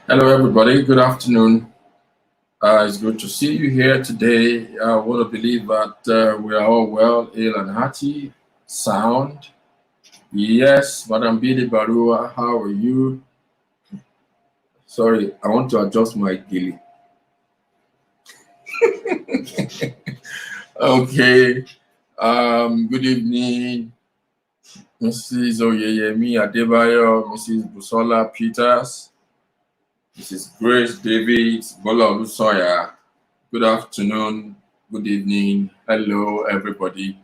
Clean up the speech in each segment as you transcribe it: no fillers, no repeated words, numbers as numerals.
Hello, everybody. Good afternoon. It's good to see you here today. I want to believe that we are all well, ill, and hearty, sound. Yes, Madam Bidi Barua, how are you? Sorry, I want to adjust my gilly. Okay. Good evening, Mrs. Oyeyemi Adebayo, Mrs. Busola Peters, Mrs. Grace David, Bola Olusoya. Good afternoon, good evening. Hello, everybody.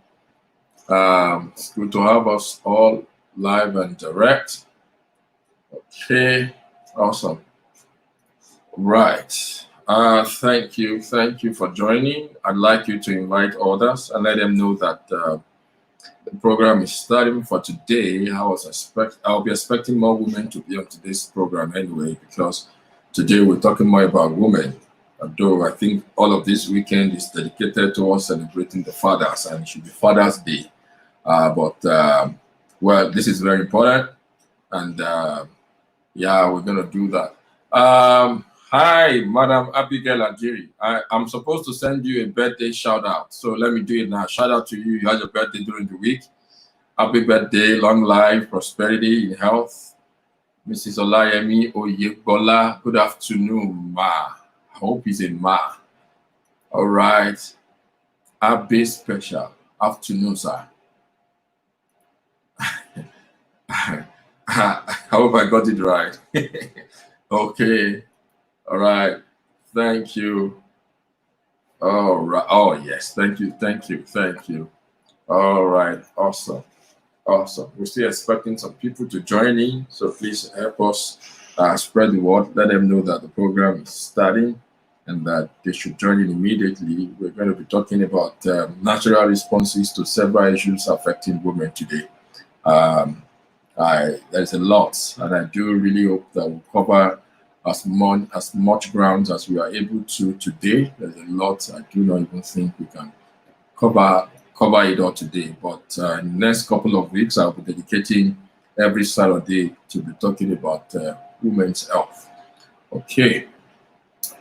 It's good to have us all live and direct. Okay, awesome. Right. Thank you for joining. I'd like you to invite others and let them know that the program is starting for today. I'll be expecting more women to be on today's program anyway, because today we're talking more about women. Although I think all of this weekend is dedicated towards celebrating the fathers, and it should be Father's Day. Well, this is very important, and yeah, we're gonna do that. Hi, Madam Abigail Ajiri. I'm supposed to send you a birthday shout out, so let me do it now. Shout out to you. You had your birthday during the week. Happy birthday, long life, prosperity, in health. Mrs. Olayemi Oyebola. Good afternoon, Ma. I hope he's a Ma. All right. Happy special afternoon, sir. I hope I got it right. Okay. All right. Thank you. All right. Oh, yes. Thank you. Thank you. Thank you. All right. Awesome. Awesome. We're still expecting some people to join in. So please help us spread the word. Let them know that the program is starting and that they should join in immediately. We're going to be talking about natural responses to several issues affecting women today. There's a lot, and I do really hope that we'll cover as much ground as we are able to today. There's a lot. I do not even think we can cover it all today. But next couple of weeks, I'll be dedicating every Saturday to be talking about women's health. Okay.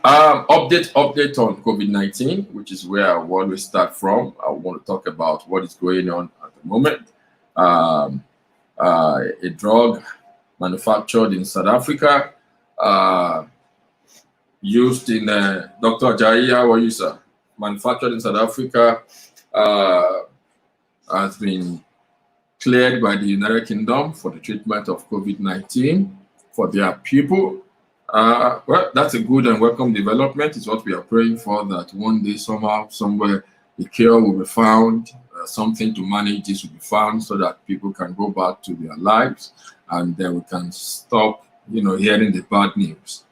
Update on COVID-19, which is where I want to start from. I want to talk about what is going on at the moment. A drug manufactured in South Africa, used in Dr. Ajayi, how are you, sir? Manufactured in South Africa, has been cleared by the United Kingdom for the treatment of COVID-19 for their people. Well, that's a good and welcome development. It's what we are praying for, that one day, somehow, somewhere, the cure will be found, something to manage this will be found so that people can go back to their lives, and then we can stop, hearing the bad news.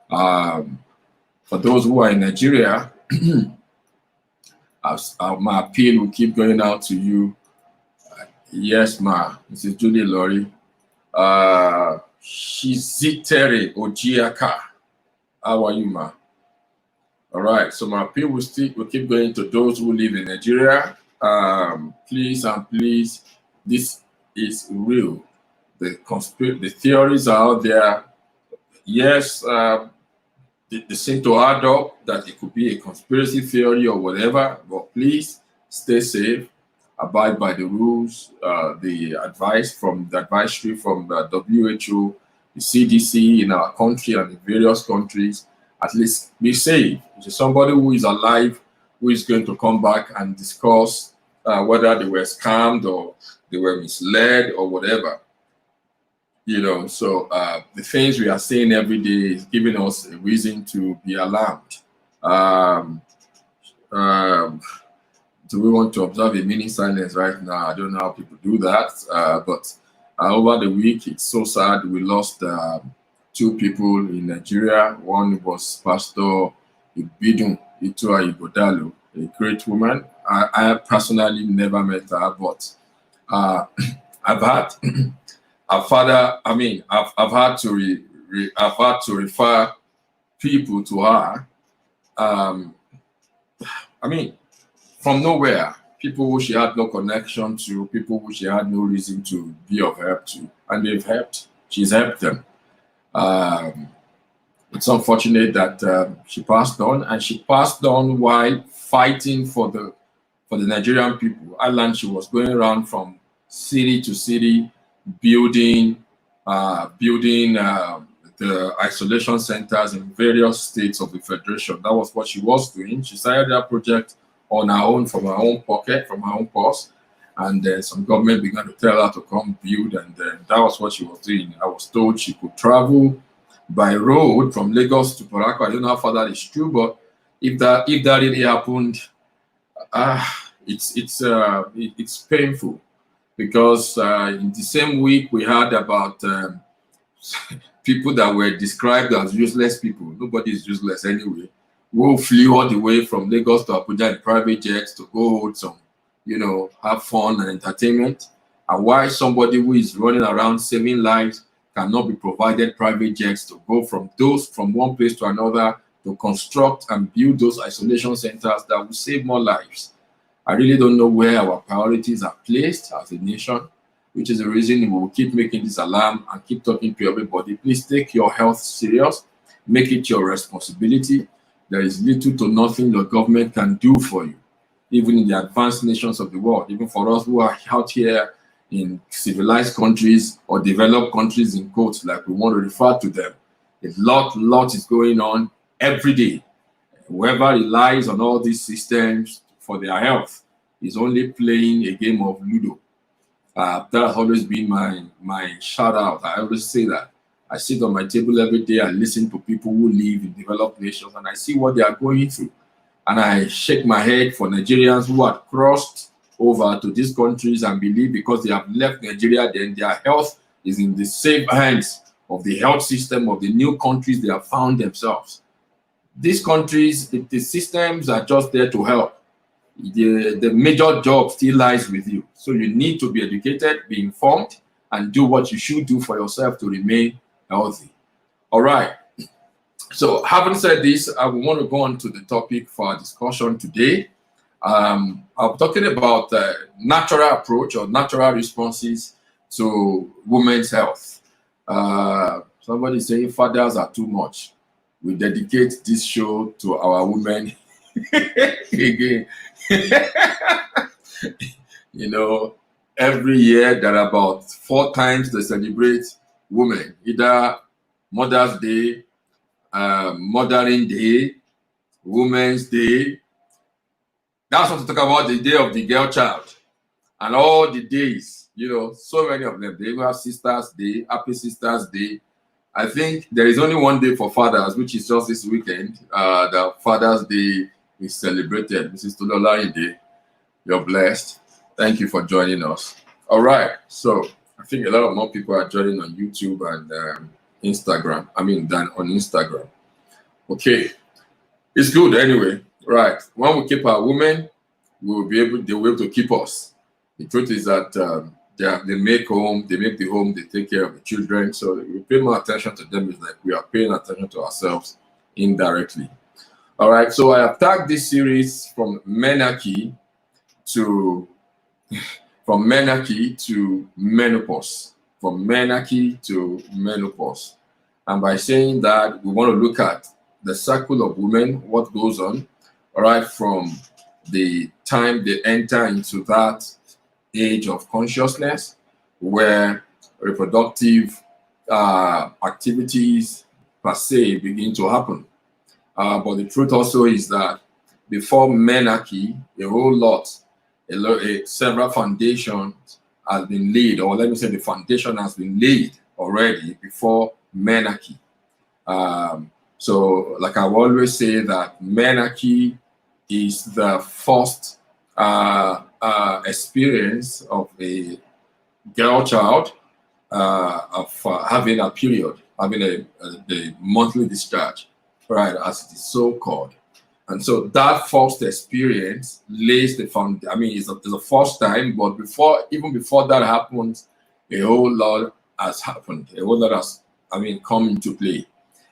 For those who are in Nigeria, my appeal will keep going out to you. Yes, ma. Mrs. Julie Laurie. Shizitere Ojiaka. How are you, ma? All right. So my appeal will keep going to those who live in Nigeria. Please, this is real. The theories are out there. Yes, they seem to add up that it could be a conspiracy theory or whatever, but please stay safe, abide by the rules, the advisory from the WHO, the CDC in our country and in various countries. At least be safe. If somebody who is alive, who is going to come back and discuss whether they were scammed or they were misled or whatever. So the things we are seeing every day is giving us a reason to be alarmed. Do we want to observe a mini silence right now? I don't know how people do that, but over the week, it's so sad. We lost two people in Nigeria. One was Pastor Ibidun Itua Igodalu, a great woman. I personally never met her, but I've had to refer people to her. From nowhere, people who she had no connection to, people who she had no reason to be of help to, and they've helped. She's helped them. it's unfortunate that she passed on, and she passed on while fighting for the Nigerian people. I learned she was going around from city to city, building the isolation centers in various states of the federation. That was what she was doing. She started that project on her own, from her own pocket, from her own purse, and then some government began to tell her to come build, and then that was what she was doing. I was told she could travel by road from Lagos to Porako. I don't know how far that is true, but if that really happened, it's painful, because in the same week we heard about people that were described as useless people. Nobody is useless anyway. Who flew all the way from Lagos to Abuja in private jets to go hold some, have fun and entertainment. And why somebody who is running around saving lives cannot be provided private jets to go from one place to another, to construct and build those isolation centers that will save more lives. I really don't know where our priorities are placed as a nation, which is the reason we will keep making this alarm and keep talking to everybody. Please take your health serious. Make it your responsibility. There is little to nothing your government can do for you, even in the advanced nations of the world, even for us who are out here in civilized countries or developed countries, in quotes, like we want to refer to them. A lot is going on every day. Whoever relies on all these systems for their health is only playing a game of Ludo. That has always been my shout out. I always say that. I sit on my table every day. I listen to people who live in developed nations, and I see what they are going through. And I shake my head for Nigerians who have crossed over to these countries and believe because they have left Nigeria, then their health is in the safe hands of the health system of the new countries they have found themselves. These countries, the systems are just there to help. The major job still lies with you. So you need to be educated, be informed, and do what you should do for yourself to remain healthy. All right. So having said this, I want to go on to the topic for our discussion today. I'm talking about natural approach or natural responses to women's health. Somebody saying fathers are too much. We dedicate this show to our women again. Every year there are about 4 times they celebrate women, either Mother's Day, Mothering Day, Women's Day. That's what to talk about, the day of the girl child, and all the days, so many of them. They even have Sisters Day, Happy Sisters Day. I think there is only one day for fathers, which is just this weekend. The Father's Day is celebrated. Mrs. Tololari Day, you're blessed. Thank you for joining us. All right, so I think a lot of more people are joining on YouTube and Instagram. Than on Instagram. Okay, it's good anyway. Right, when we keep our women, they will be able to keep us. The truth is that they make the home, they take care of the children. So we pay more attention to them. It's like we are paying attention to ourselves indirectly. All right, so I have tagged this series from menarche to menopause. From menarche to menopause. And by saying that, we want to look at the cycle of women, what goes on, all right, from the time they enter into that age of consciousness where reproductive activities per se begin to happen. But the truth also is that before menarche, several foundations has been laid, or let me say the foundation has been laid already before menarche. So like I always say that menarche is the first experience of a girl child of having a period, having a monthly discharge, right, as it is so called. And so that first experience lays the foundation. It's the first time, but even before that happens, a whole lot has happened. A whole lot has, come into play.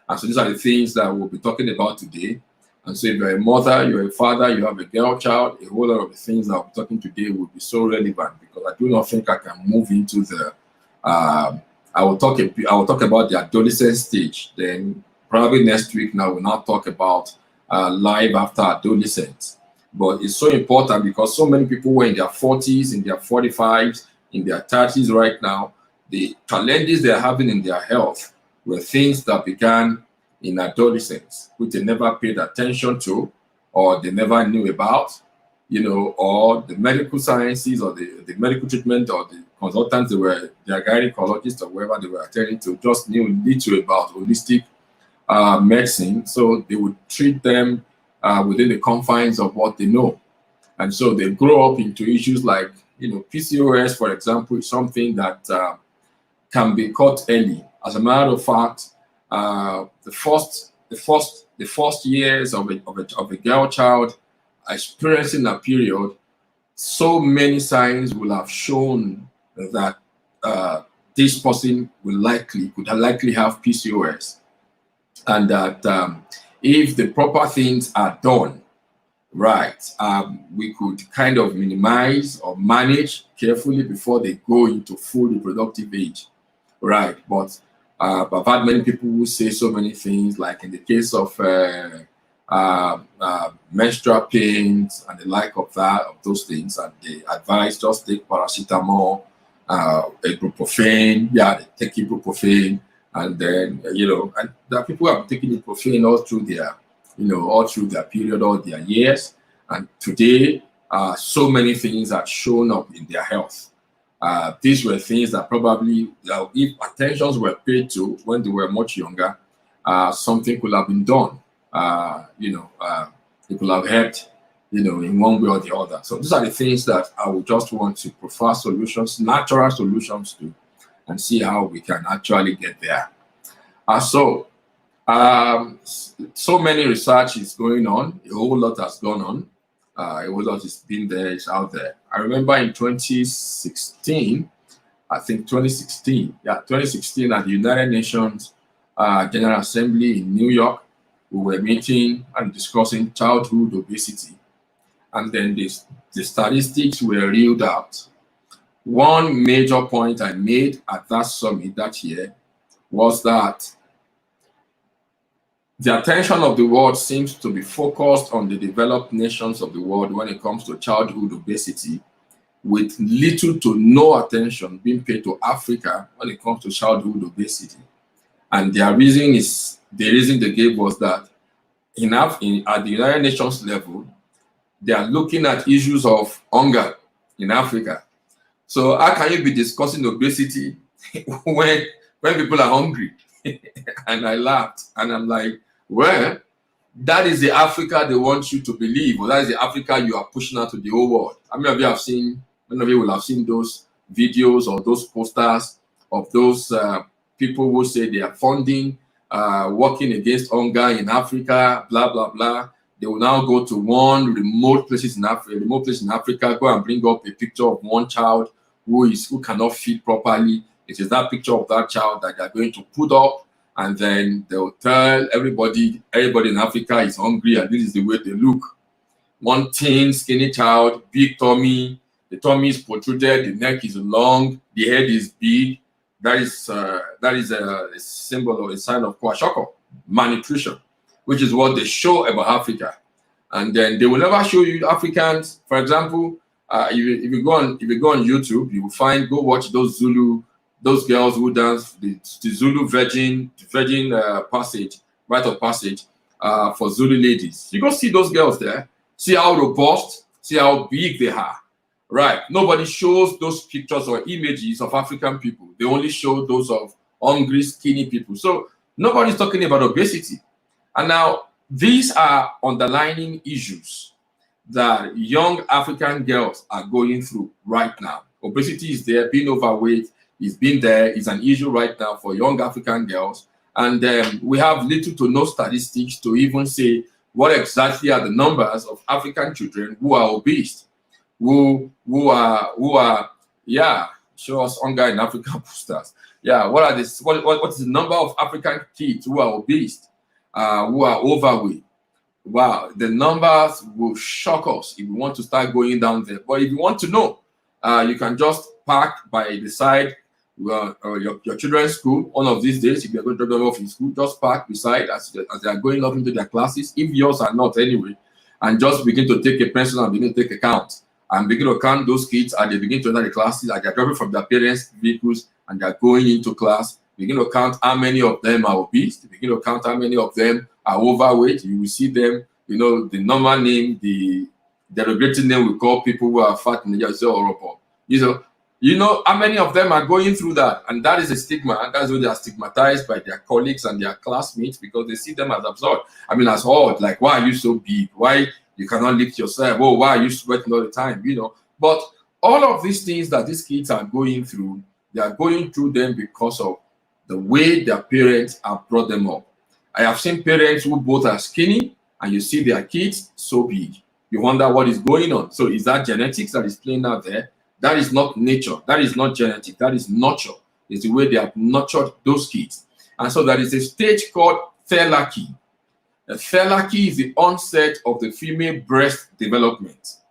And so these are the things that we'll be talking about today. And so if you're a mother, you're a father, you have a girl child, a whole lot of the things that I'll be talking today will be so relevant, because I do not think I can move into the I will talk about the adolescent stage, then Probably next week now we'll not talk about life after adolescence. But it's so important because so many people were in their 40s, in their 45s, in their 30s right now. The challenges they're having in their health were things that began in adolescence, which they never paid attention to or they never knew about, or the medical sciences or the medical treatment or the consultants they were, their gynecologists or whoever they were attending to just knew little about holistic medicine. So they would treat them within the confines of what they know. And so they grow up into issues like, PCOS, for example, is something that can be caught early. As a matter of fact, the first years of a girl child experiencing a period, so many signs will have shown that this person could likely have PCOS, and that if the proper things are done right, we could kind of minimize or manage carefully before they go into full reproductive age, right? But I've had many people who say so many things, like in the case of menstrual pains and the like of those things, and they advise just take paracetamol, ibuprofen. Yeah, they take ibuprofen, and then and there are people who have taken ibuprofen all through their period, all their years, and today so many things have shown up in their health. These were things that probably, if attentions were paid to when they were much younger, something could have been done. It could have helped, in one way or the other. So these are the things that I would just want to prefer solutions, natural solutions to, and see how we can actually get there. So many research is going on. A whole lot has gone on. A whole lot is been there, it's out there. I remember in 2016, at the United Nations General Assembly in New York, we were meeting and discussing childhood obesity. And then the statistics were reeled out. One major point I made at that summit that year was that the attention of the world seems to be focused on the developed nations of the world when it comes to childhood obesity, with little to no attention being paid to Africa when it comes to childhood obesity. And the reason they gave was that at the United Nations level, they are looking at issues of hunger in Africa. So how can you be discussing obesity when people are hungry? And I laughed, and I'm like, well, that is the Africa they want you to believe, or that is the Africa you are pushing out to the whole world. How many of you will have seen those videos or those posters of those people who say they are funding working against hunger in Africa, blah blah blah. They will now go to one remote place in Africa, go and bring up a picture of one child who cannot feed properly. It is that picture of that child that they are going to put up, and then they will tell everybody in Africa is hungry, and this is the way they look. One thin, skinny child, big tummy, the tummy is protruded, the neck is long, the head is big. That is a symbol or a sign of kwashiorkor, malnutrition, which is what they show about Africa. And then they will never show you Africans. For example, if you go on YouTube, you will go watch those girls who dance the Zulu virgin passage, rite of passage for Zulu ladies. You go see those girls there, see how robust, see how big they are. Right. Nobody shows those pictures or images of African people. They only show those of hungry, skinny people. So nobody's talking about obesity. And now these are underlying issues that young African girls are going through right now. Obesity is there, being overweight is being there, is an issue right now for young African girls. And we have little to no statistics to even say what exactly are the numbers of African children who are obese. Who are show us hunger in African posters. Yeah, what is the number of African kids who are obese, who are overweight? Wow, the numbers will shock us if we want to start going down there. But if you want to know, you can just park by the side Well, your children's school, one of these days, if you're going to drop them off in school, just park beside as they are going off into their classes, if yours are not anyway, and just begin to take a pencil and begin to take a count, and begin to count those kids as they begin to enter the classes, as they're dropping from their parents' vehicles and they're going into class. Begin to count how many of them are obese, begin to count how many of them are overweight. You will see them, the normal name, the derogatory name we call people who are fat in the Europe. You know how many of them are going through that, and that is a stigma, and that's why they are stigmatized by their colleagues and their classmates because they see them as absurd. I mean, as odd, like, why are you so big? Why you cannot lift yourself? Oh, why are you sweating all the time? But all of these things that these kids are going through, they are going through them because of the way their parents have brought them up. I have seen parents who both are skinny, and you see their kids so big. You wonder what is going on. So is that genetics that is playing out there? That is not nature. That is not genetic. That is nurture. It's the way they have nurtured those kids. And so there is a stage called thelaki. Thelaki is the onset of the female breast development.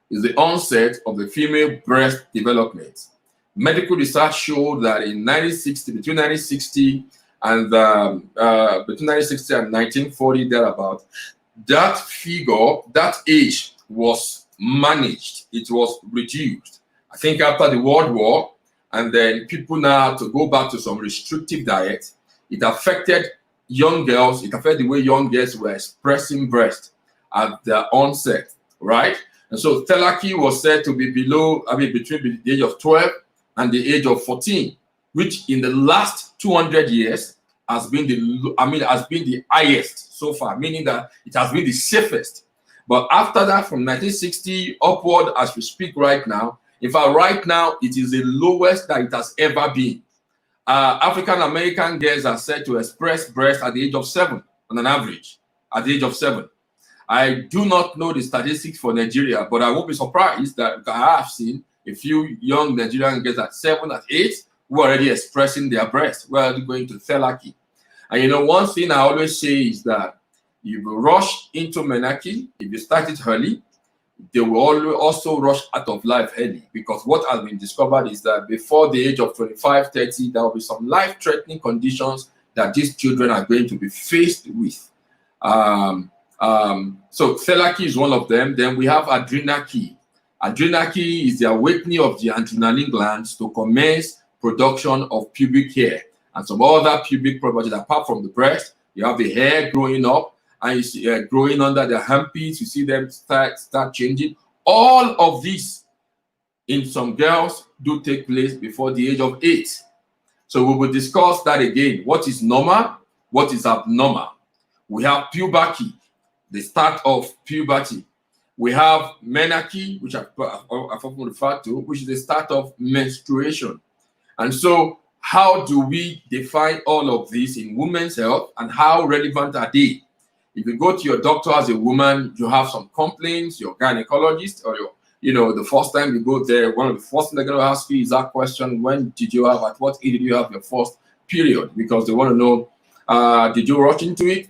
It's the onset of the female breast development. Medical research showed that in between 1960 and 1940, thereabout, that figure, that age was managed. It was reduced. I think after the World War, and then people now had to go back to some restrictive diet. It affected young girls. It affected the way young girls were expressing breast at their onset, right? And so thelaki was said to be between the age of 12 and the age of 14, which in the last 200 years has been the highest so far, meaning that it has been the safest. But after that, from 1960 upward, as we speak right now, in fact, right now, it is the lowest that it has ever been. African American girls are said to express breast at the age of 7, on an average, at the age of 7. I do not know the statistics for Nigeria, but I won't be surprised that I have seen a few young Nigerian girls at 7, at 8, who are already expressing their breast. We're already going to thelaki. And one thing I always say is that if you rush into menarche, if you start it early, they will also rush out of life early, because what has been discovered is that before the age of 25, 30, there will be some life-threatening conditions that these children are going to be faced with. So thelaki is one of them. Then we have adrenarche. Adrenarche is the awakening of the adrenaline glands to commence production of pubic hair and some other pubic properties. Apart from the breast, you have the hair growing up, and you see growing under the armpits. You see them start changing. All of this in some girls do take place before the age of 8. So we will discuss that again. What is normal? What is abnormal? We have puberty, the start of puberty. We have menarche, which I've often referred to, which is the start of menstruation. And so how do we define all of this in women's health, and how relevant are they? If you go to your doctor as a woman, you have some complaints, your gynecologist, or the first time you go there, one of the first things they're going to ask you is that question: when did you have, at what age did you have your first period? Because they want to know, did you rush into it?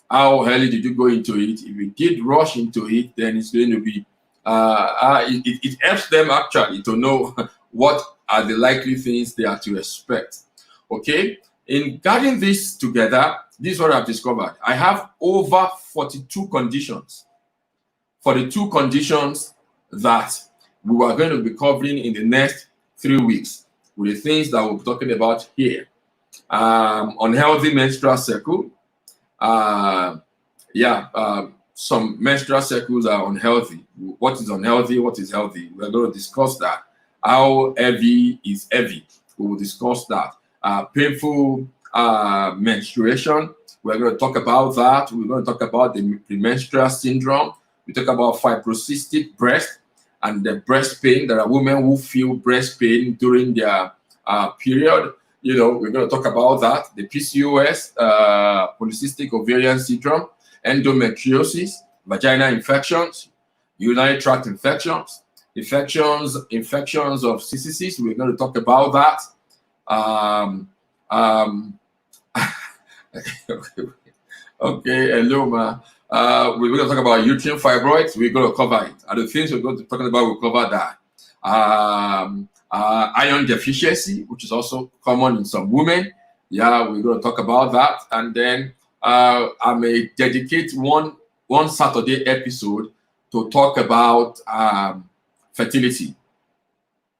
How early did you go into it? If you did rush into it, then it's going to be, it helps them actually to know what are the likely things they are to expect. Okay? In gathering this together, this is what I've discovered. I have over 42 conditions. 42 conditions that we are going to be covering in the next 3 weeks with the things that we'll be talking about here. Unhealthy menstrual cycle. Some menstrual cycles are unhealthy. What is unhealthy? What is healthy? We're going to discuss that. How heavy is heavy? We will discuss that. Painful menstruation. We're going to talk about that. We're going to talk about the premenstrual syndrome. We talk about fibrocystic breast and the breast pain. There are women who feel breast pain during their period. We're going to talk about that. The PCOS, polycystic ovarian syndrome, endometriosis, vaginal infections, urinary tract infections, infections of cystitis. We're going to talk about that. Okay, hello, ma. We're going to talk about uterine fibroids. We're going to cover it. And the things we're going to be talking about, we'll cover that. iron deficiency, which is also common in some women. Yeah, we're going to talk about that. And then I may dedicate one Saturday episode to talk about fertility.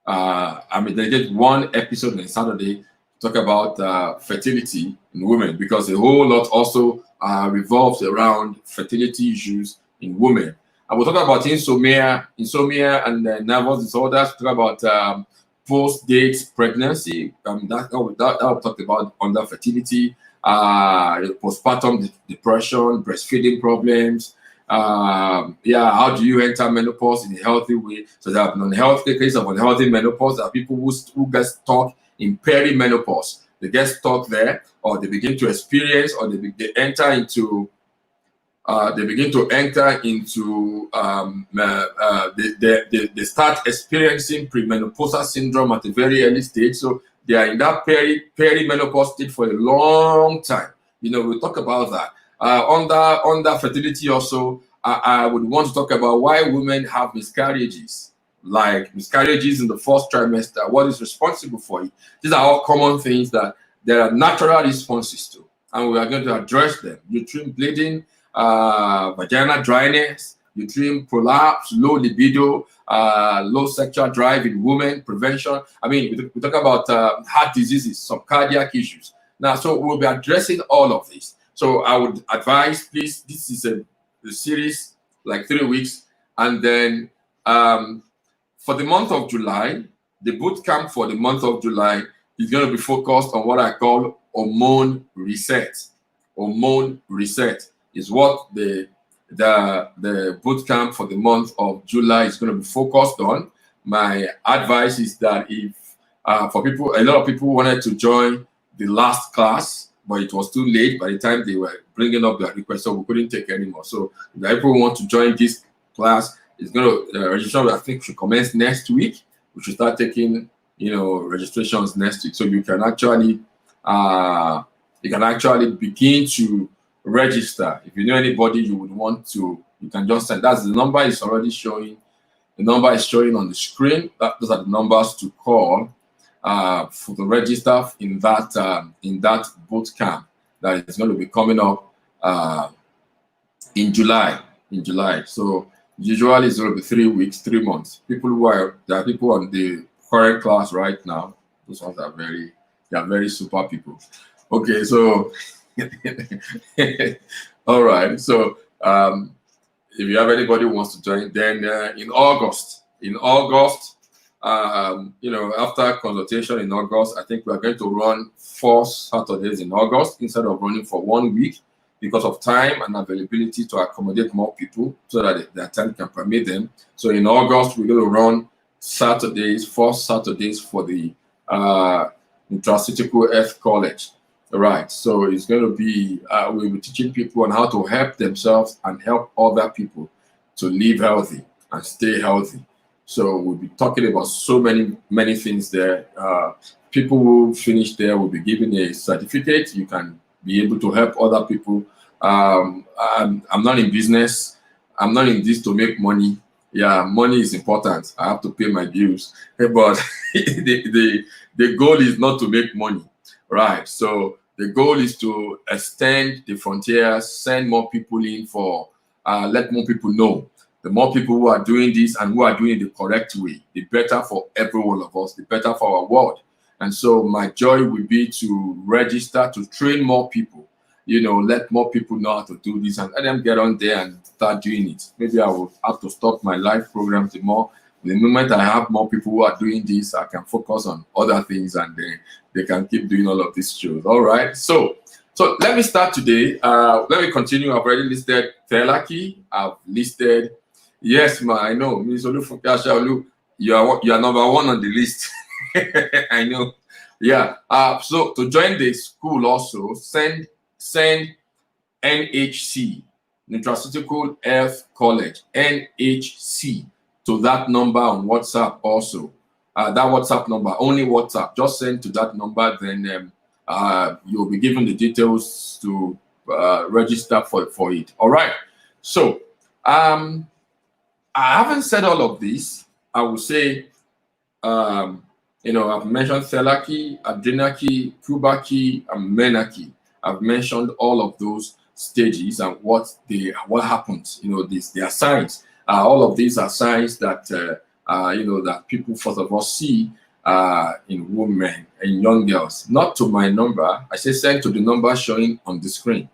I may dedicate one episode on Saturday to talk about fertility in women, because a whole lot also revolves around fertility issues in women. I will talk about insomnia and nervous disorders. Talk about post-date pregnancy. That will talk about under fertility, postpartum depression, breastfeeding problems. How do you enter menopause in a healthy way? So there are unhealthy cases of unhealthy menopause. There are people who get stuck in perimenopause. They get stuck there, or they begin to experience, or they enter into. They start experiencing premenopausal syndrome at a very early stage. So they are in that perimenopause state for a long time. We'll talk about that. Under fertility also, I would want to talk about why women have miscarriages, like miscarriages in the first trimester. What is responsible for it? These are all common things that there are natural responses to, and we are going to address them. Uterine bleeding, vaginal dryness, uterine prolapse, low libido, low sexual drive in women, prevention. We talk about heart diseases, some cardiac issues. Now, so we'll be addressing all of this. So I would advise, please, this is a series, like 3 weeks. And then for the month of July, the boot camp for the month of July is going to be focused on what I call hormone reset. Hormone reset is what the boot camp for the month of July is going to be focused on. My advice is that if for people, a lot of people wanted to join the last class, but it was too late by the time they were bringing up their request, so we couldn't take anymore. So if people want to join this class, it's going to registration, I think, should commence next week. We should start taking registrations next week, so you can actually begin to register. If you know anybody you would want to, you can just send. That's the number is already showing. The number is showing on the screen. Those are the numbers to call for the register in that boot camp that is going to be coming up in July. So usually it's going to be 3 weeks, 3 months. There are people on the current class right now. Those ones are very super people. Okay, so all right. So if you have anybody who wants to join, then in August, after consultation in August, I think we are going to run 4 Saturdays in August instead of running for 1 week, because of time and availability to accommodate more people so that their time can permit them. So in August, we're going to run 4 Saturdays for the Nutraceutical Health College. Right. So it's going to be, we'll be teaching people on how to help themselves and help other people to live healthy and stay healthy. So we'll be talking about so many things there. People who finish there will be given a certificate. You can be able to help other people. I'm not in business. I'm not in this to make money. Yeah, money is important. I have to pay my bills. But the goal is not to make money. Right. So the goal is to extend the frontiers, send more people in let more people know. The more people who are doing this and who are doing it the correct way, the better for every one of us, the better for our world. And so my joy will be to register, to train more people, let more people know how to do this and let them get on there and start doing it. Maybe I will have to stop my live programs the moment I have more people who are doing this, I can focus on other things and they can keep doing all of these shows. All right. So let me start today. Let me continue. I've already listed Telaki. I've listed, yes, I know. You are number 1 on the list. I know. Yeah. So to join the school also, send NHC, Nutraceutical Health College, NHC, to that number on WhatsApp also. That WhatsApp number, only WhatsApp, just send to that number, then you'll be given the details to register for it. All right. So I haven't said all of this. I will say I've mentioned thelarchy, adrenarchy, puberty, and menarche. I've mentioned all of those stages and what happens. They are signs. All of these are signs that that people first of all see in women and young girls. Not to my number. I say send to the number showing on the screen.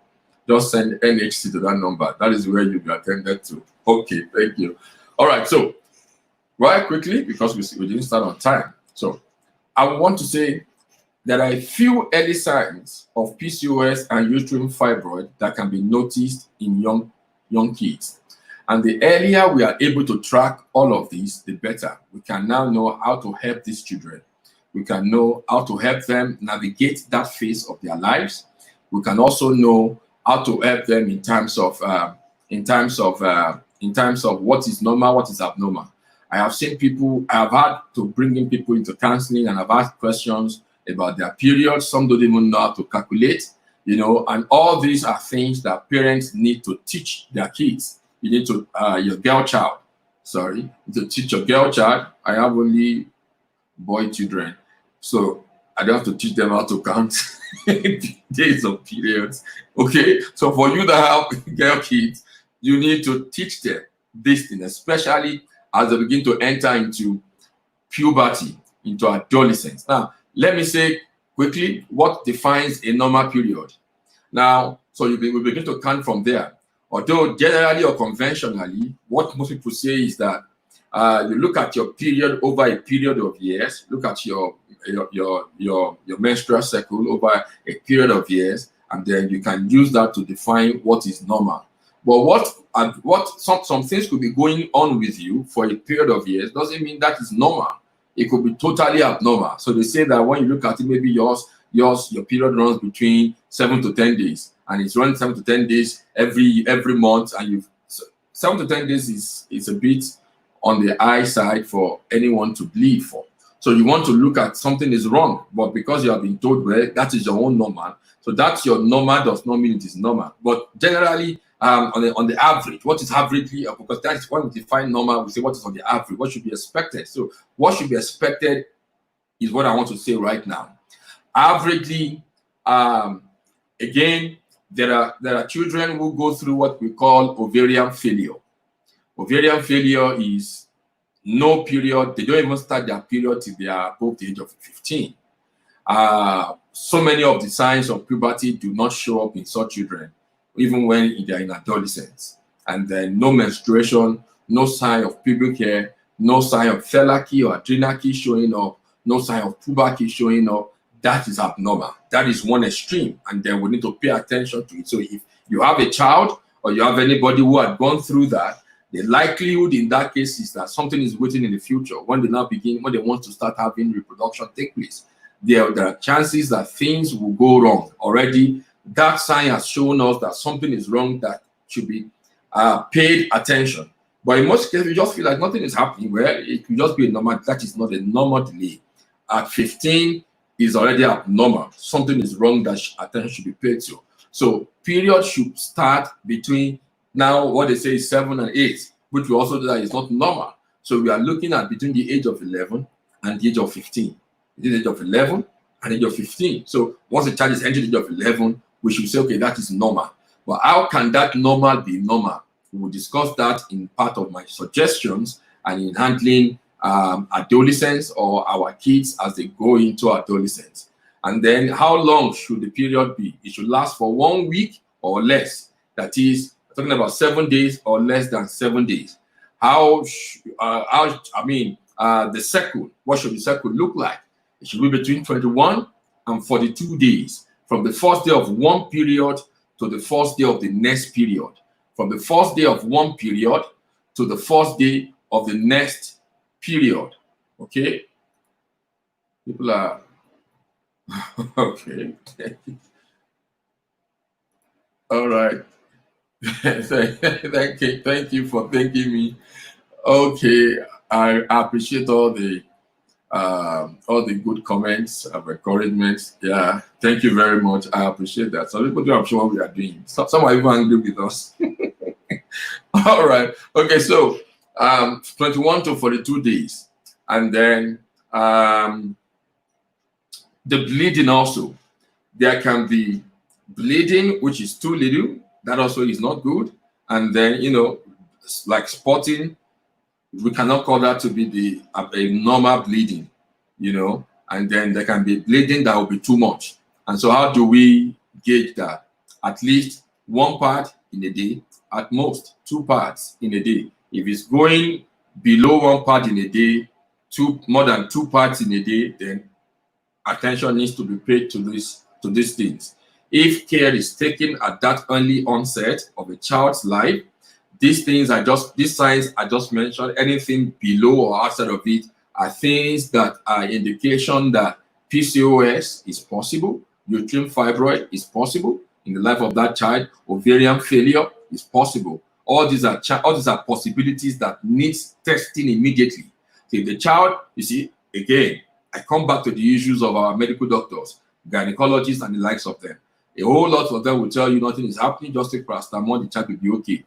Just send NHC to that number. That is where you'll be attended to. Okay, thank you. All right, so right quickly, because we didn't start on time. So I want to say there are a few early signs of PCOS and uterine fibroid that can be noticed in young kids. And the earlier we are able to track all of these, the better. We can now know how to help these children. We can know how to help them navigate that phase of their lives. We can also know how to help them in terms of what is normal, what is abnormal. I have seen people, I have had to bring in people into counseling, and I've asked questions about their periods. Some don't even know how to calculate, and all these are things that parents need to teach their kids. You need to, your girl child, to teach your girl child. I have only boy children, so I don't have to teach them how to count days of periods. Okay, so for you that have girl kids, you need to teach them this thing, especially as they begin to enter into puberty, into adolescence. Now, let me say quickly what defines a normal period. Now, so we begin to count from there. Although generally or conventionally, what most people say is that you look at your period over a period of years, look at your menstrual cycle over a period of years, and then you can use that to define what is normal. But some things could be going on with you for a period of years doesn't mean that is normal. It could be totally abnormal. So they say that when you look at it, maybe your period runs between 7 to 10 days, and it's running 7 to 10 days every month, and 7 to 10 days is a bit on the high side for anyone to bleed for. So you want to look at something is wrong, but because you have been told, well, that is your own normal. So that's your normal does not mean it is normal. But generally, on the average, what is averagely, because that's when we define normal, we say what is on the average, what should be expected. So what should be expected is what I want to say right now. Averagely, again, there are children who go through what we call ovarian failure. Ovarian failure is no period. They don't even start their period till they are above the age of 15. So many of the signs of puberty do not show up in such children, even when they are in adolescence. And then no menstruation, no sign of pubic hair, no sign of thelarchy or adrenarche showing up, no sign of puberty showing up. That is abnormal. That is one extreme, and then we need to pay attention to it. So if you have a child or you have anybody who had gone through that, the likelihood in that case is that something is waiting in the future. When they want to start having reproduction take place, there are chances that things will go wrong. Already, that sign has shown us that something is wrong that should be paid attention. But in most cases, we just feel like nothing is happening. Well, it could just be a normal. That is not a normal delay. At 15 is already abnormal. Something is wrong that attention should be paid to. So period should start between now what they say is 7 and 8, which we also do that is not normal. So we are looking at between the age of 11 and the age of 15. The age of 11 and the age of 15. So once the child is entering the age of 11, we should say, okay, that is normal. But how can that normal be normal? We will discuss that in part of my suggestions and in handling adolescents or our kids as they go into adolescence. And then how long should the period be? It should last for 1 week or less. That is, talking about 7 days or less than 7 days. The cycle, what should the cycle look like? It should be between 21 and 42 days, from the first day of one period to the first day of the next period. From the first day of one period to the first day of the next period. Okay? People are okay. All right. Thank you for thanking me. Okay, I appreciate all the good comments of encouragement. Yeah, thank you very much. I appreciate that. Some people don't sure what we are doing. Some are even angry with us. All right. Okay, so 21 to 42 days, and then The bleeding also. There can be bleeding which is too little. That also is not good. And then, like spotting, we cannot call that to be a normal bleeding, and then there can be bleeding that will be too much. And so how do we gauge that? At least one part in a day, at most 2 parts in a day. If it's going below 1 part in a day, more than 2 parts in a day, then attention needs to be paid to these things. If care is taken at that early onset of a child's life, these signs I just mentioned, anything below or outside of it are things that are indication that PCOS is possible, uterine fibroid is possible in the life of that child, ovarian failure is possible. All these are possibilities that needs testing immediately. So if the child, you see, again, I come back to the issues of our medical doctors, gynecologists, and the likes of them. A whole lot of them will tell you nothing is happening, just take paracetamol, the child will be okay.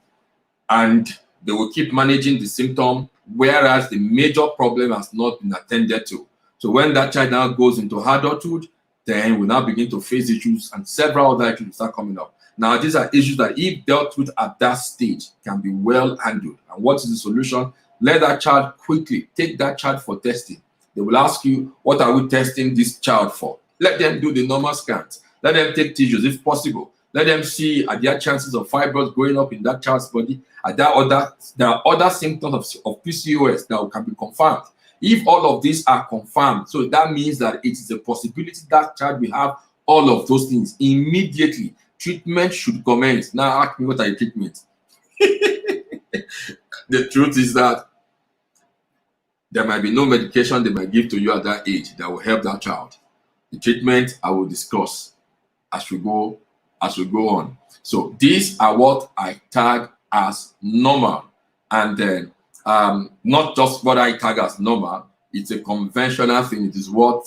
And they will keep managing the symptom, whereas the major problem has not been attended to. So when that child now goes into adulthood, then we now begin to face issues, and several other issues start coming up. Now, these are issues that, if dealt with at that stage, can be well handled. And what is the solution? Let that child quickly take that child for testing. They will ask you, what are we testing this child for? Let them do the normal scans. Let them take tissues if possible. Let them see are there chances of fibroids growing up in that child's body. There are other symptoms of PCOS that can be confirmed. If all of these are confirmed, so that means that it is a possibility that child will have all of those things immediately. Treatment should commence. Now ask me, what are the treatments? The truth is that there might be no medication they might give to you at that age that will help that child. The treatment I will discuss as we go on. So these are what I tag as normal, and then not just what I tag as normal. It's a conventional thing. It is what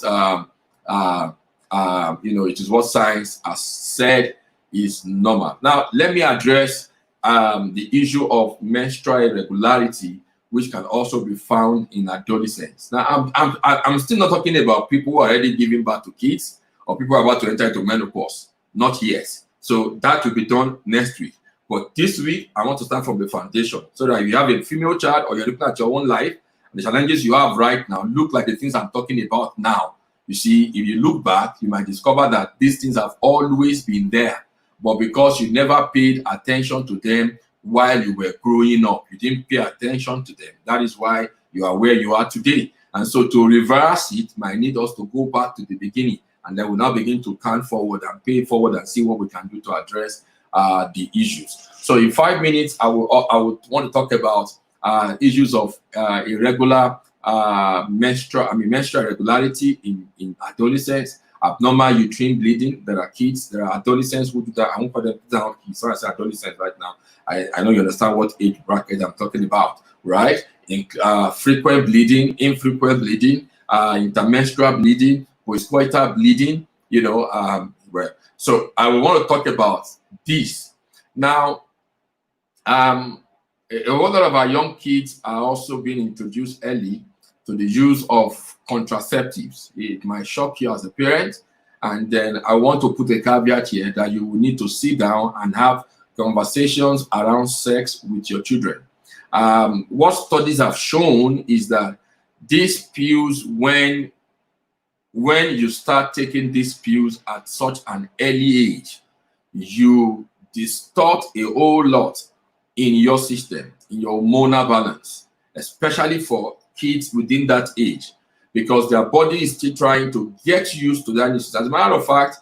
it is what science has said is normal. Now let me address the issue of menstrual irregularity, which can also be found in adolescents. Now I'm still not talking about people who are already giving birth to kids or people who are about to enter into menopause. Not yet. So that will be done next week. But this week, I want to start from the foundation, so that if you have a female child or you're looking at your own life, the challenges you have right now look like the things I'm talking about now. You see, if you look back, you might discover that these things have always been there. But because you never paid attention to them while you were growing up, you didn't pay attention to them. That is why you are where you are today. And so to reverse it might need us to go back to the beginning. And then we'll now begin to count forward and pay forward and see what we can do to address the issues. So in 5 minutes, I would want to talk about issues of irregular menstrual irregularity in adolescents, abnormal uterine bleeding. There are kids, there are adolescents who do that. I won't call them kids. Sorry, I say adolescents right now. I know you understand what age bracket I'm talking about, right? In frequent bleeding, infrequent bleeding, intermenstrual bleeding, postcoital bleeding, so I will want to talk about this. Now, a whole lot of our young kids are also being introduced early to the use of contraceptives. It might shock you as a parent, and then I want to put a caveat here that you will need to sit down and have conversations around sex with your children. What studies have shown is that these pills, when you start taking these pills at such an early age, you distort a whole lot in your system, in your hormonal balance, especially for kids within that age, because their body is still trying to get used to that. As a matter of fact,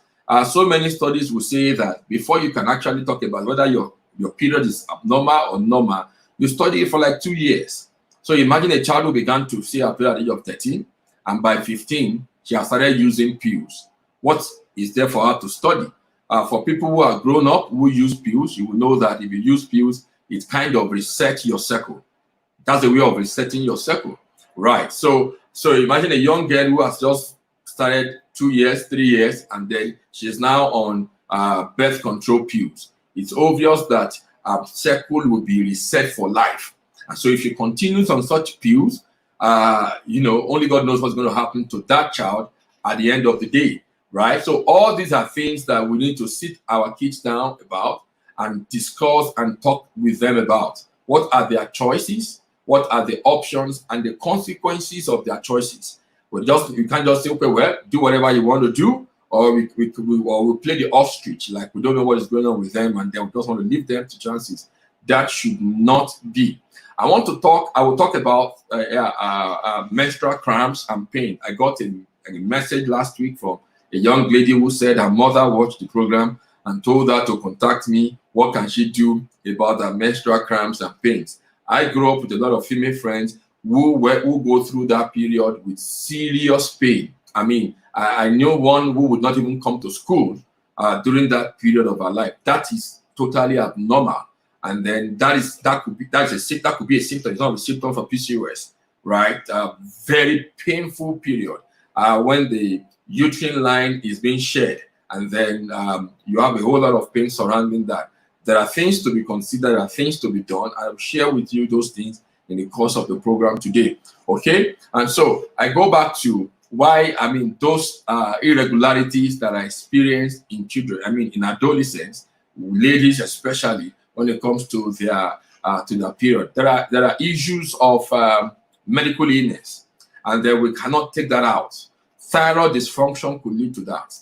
so many studies will say that before you can actually talk about whether your period is abnormal or normal, you study it for like 2 years. So imagine a child who began to see her period at the age of 13, and by 15, she has started using pills. What is there for her to study? For people who are grown up who use pills, you will know that if you use pills, it kind of resets your cycle. That's the way of resetting your cycle, right? So imagine a young girl who has just started 2 years, 3 years, and then she's now on birth control pills. It's obvious that her cycle will be reset for life. And so if she continues on such pills, only God knows what's going to happen to that child at the end of the day, right? So all these are things that we need to sit our kids down about and discuss and talk with them about. What are their choices? What are the options and the consequences of their choices? You can't just say, okay, well, do whatever you want to do, or we play the ostrich, like we don't know what is going on with them, and then we just want to leave them to chances. That should not be. I will talk about menstrual cramps and pain. I got a message last week from a young lady who said her mother watched the program and told her to contact me. What can she do about her menstrual cramps and pains? I grew up with a lot of female friends who go through that period with serious pain. I mean, I knew one who would not even come to school during that period of her life. That is totally abnormal. And then that could be a symptom. It's not a symptom for PCOS, right? Very painful period when the uterine line is being shed, and then you have a whole lot of pain surrounding that. There are things to be considered, there are things to be done. I'll share with you those things in the course of the program today. Okay, and so I go back to why, those irregularities that are experienced in children, in adolescents, ladies especially, when it comes to their period. There are issues of medical illness, and then we cannot take that out. Thyroid dysfunction could lead to that.